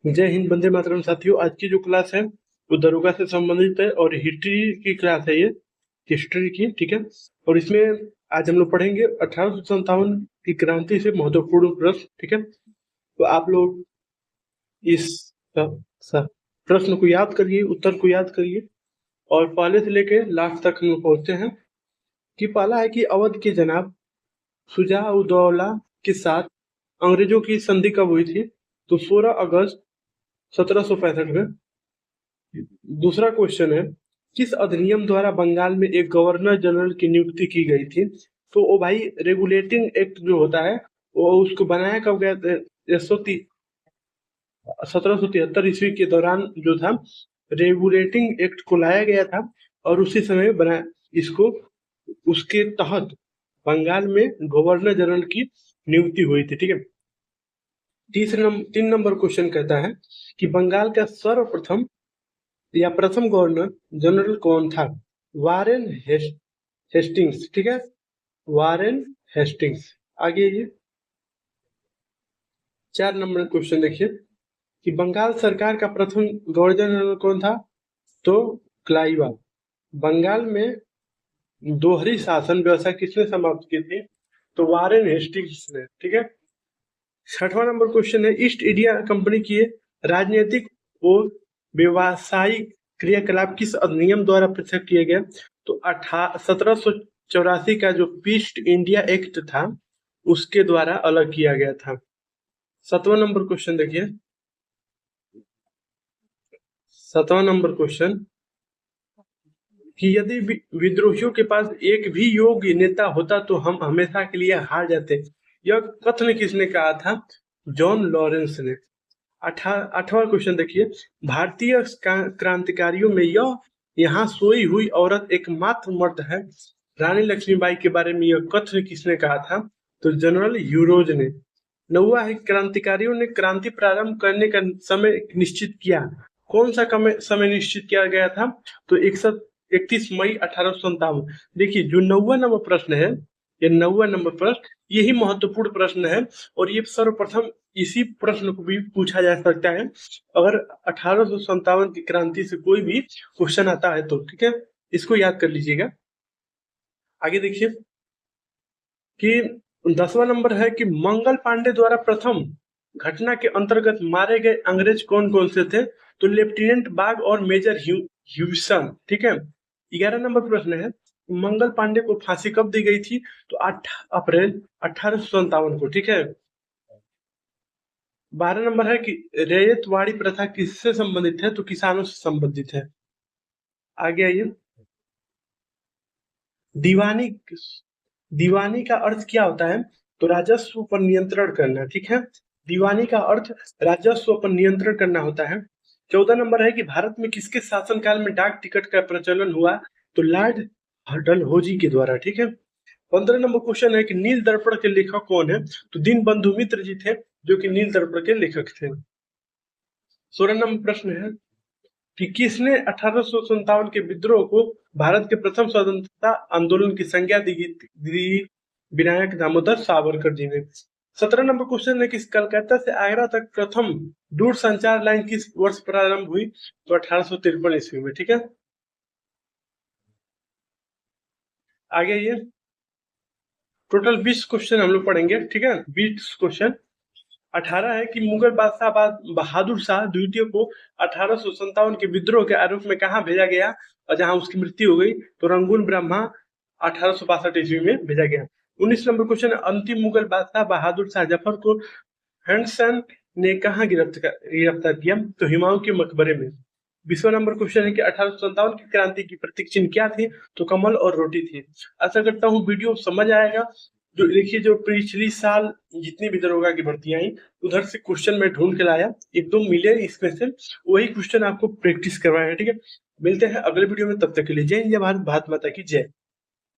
जय हिंद, वंदे मातरम। साथियों, आज की जो क्लास है वो दरोगा से संबंधित है और हिस्ट्री की क्लास है ये, हिस्ट्री की। ठीक है। और इसमें आज हम लोग पढ़ेंगे 1857 की क्रांति से महत्वपूर्ण प्रश्न। ठीक है। तो आप लोग इस प्रश्न को याद करिए, उत्तर को याद करिए और पहले से लेके लास्ट तक हम लोग पहुंचते हैं। कि पहला है कि अवध के जनाब शुजा-उद-दौला के साथ अंग्रेजों की संधि कब हुई थी? तो 16 अगस्त 1765 में। दूसरा क्वेश्चन है, किस अधिनियम द्वारा बंगाल में एक गवर्नर जनरल की नियुक्ति की गई थी? तो वो भाई रेगुलेटिंग एक्ट जो होता है वो उसको बनाया कब गया था? 1773 ईस्वी के दौरान जो था रेगुलेटिंग एक्ट को लाया गया था और उसी समय बना इसको, उसके तहत बंगाल में गवर्नर जनरल की नियुक्ति हुई थी। ठीक है। 3 नंबर क्वेश्चन कहता है कि बंगाल का सर्वप्रथम या प्रथम गवर्नर जनरल कौन था? Warren Hastings. ठीक है, वारेन हेस्टिंग्स। आगे ये 4 नंबर क्वेश्चन देखिए कि बंगाल सरकार का प्रथम गवर्नर जनरल कौन था? तो क्लाइवा। बंगाल में दोहरी शासन व्यवस्था किसने समाप्त की थी? तो वारेन हेस्टिंग्स ने। ठीक है। 6वां नंबर क्वेश्चन है, ईस्ट इंडिया कंपनी की राजनीतिक और व्यवसायिक क्रियाकलाप किस अधिनियम द्वारा पृथक किए गए? तो 1784 का जो ईस्ट इंडिया एक्ट था उसके द्वारा अलग किया गया था। 7वां नंबर क्वेश्चन देखिए। 7वां नंबर क्वेश्चन कि यदि विद्रोहियों के पास एक भी योग्य नेता होता तो हम हमेशा के लिए हार जाते। यह कथन किसने कहा था? जॉन लॉरेंस ने। 8वां क्वेश्चन देखिए, भारतीय क्रांतिकारियों में यह यहाँ सोई हुई औरत एकमात्र मर्द है। रानी लक्ष्मीबाई के बारे में यह कथन किसने कहा था? तो जनरल यूरोज ने। 9वां है, क्रांतिकारियों ने क्रांति प्रारंभ करने का समय निश्चित किया। कौन सा समय निश्चित किया गया था? तो 31 मई 1857। देखिए, जो 9वां नंबर प्रश्न है, ये 9वां नंबर प्रश्न यही महत्वपूर्ण प्रश्न है और ये सर्वप्रथम इसी प्रश्न को भी पूछा जा सकता है अगर 1857 की क्रांति से कोई भी क्वेश्चन आता है तो। ठीक है, इसको याद कर लीजिएगा। आगे देखिए कि 10वां नंबर है कि मंगल पांडे द्वारा प्रथम घटना के अंतर्गत मारे गए अंग्रेज कौन कौन से थे? तो लेफ्टिनेंट बाग और मेजर ह्यूसन। ठीक है। 11 नंबर प्रश्न है, मंगल पांडे को फांसी कब दी गई थी? तो 8 अप्रैल 1857 को। ठीक है। 12 नंबर है कि रैयतवाड़ी प्रथा किससे संबंधित है? तो किसानों से संबंधित है। आगे आइए। दीवानी दीवानी का अर्थ क्या होता है? तो राजस्व पर नियंत्रण करना। ठीक है। दीवानी का अर्थ राजस्व पर नियंत्रण करना होता है। 14 नंबर है कि भारत में किसके शासनकाल में डाक टिकट का प्रचलन हुआ? तो लॉर्ड डलहौजी के द्वारा। ठीक है। 15 नंबर क्वेश्चन है कि नील दर्पण के लेखक कौन है? तो दीनबंधु मित्र जी थे जो कि नील दर्पण के लेखक थे। 16 नंबर प्रश्न है कि किसने 1857 के विद्रोह को भारत के प्रथम स्वतंत्रता आंदोलन की संज्ञा दी? विनायक दामोदर सावरकर जी ने। 17 नंबर क्वेश्चन है कि कलकत्ता से आगरा तक प्रथम दूर संचार लाइन किस वर्ष प्रारंभ हुई? तो 1853 ईस्वी में। ठीक है। आगे ये टोटल 20 क्वेश्चन हम लोग पढ़ेंगे। ठीक है, 20 क्वेश्चन। 18 है कि मुगल बादशाह बहादुर शाह द्वितीय को 1857 के विद्रोह के आरोप में कहाँ भेजा गया और जहां उसकी मृत्यु हो गई? तो रंगून ब्रह्मा 1862 ईस्वी में भेजा गया। 19 नंबर क्वेश्चन, अंतिम मुगल बादशाह बहादुर शाह जफर को हैंडसन ने कहाँ गिरफ्तार किया? तो हुमायूं के मकबरे में। 20वां नंबर क्वेश्चन है कि 1857 की क्रांति की प्रतीक चिन्ह क्या थी? तो कमल और रोटी थी। आशा करता हूँ वीडियो समझ आएगा। जो देखिए, जो पिछली साल जितनी भी दरोगा की भर्तियां आई उधर से क्वेश्चन मैं ढूंढ के लाया, एक दो मिले इसमें से, वही क्वेश्चन आपको प्रैक्टिस करवाए हैं। ठीक है। मिलते हैं अगले वीडियो में, तब तक के लिए जय हिंद, जय भारत, भारत माता की जय।